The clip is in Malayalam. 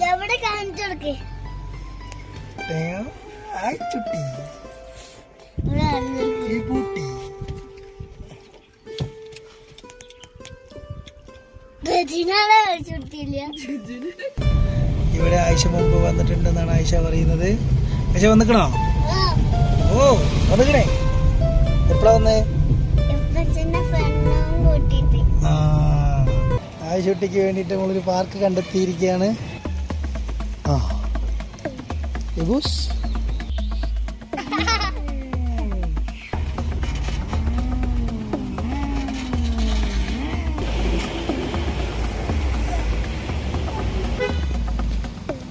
എവിടെ കാണിച്ചു കൊടുക്കേ ചുട്ടി ഈ പൂട്ടി ഇവിടെ ആയിഷ മുമ്പ് വന്നിട്ടുണ്ടെന്നാണ് ആയിഷ പറയുന്നത്. ആയിഷ വന്നിക്കണോ? ഓ വന്നിക്കണേ. എപ്പഴാ വന്നേ? ആയിഷുട്ടിക്ക് വേണ്ടിട്ട് നമ്മളൊരു പാർക്ക് കണ്ടെത്തിയിരിക്കുകയാണ്.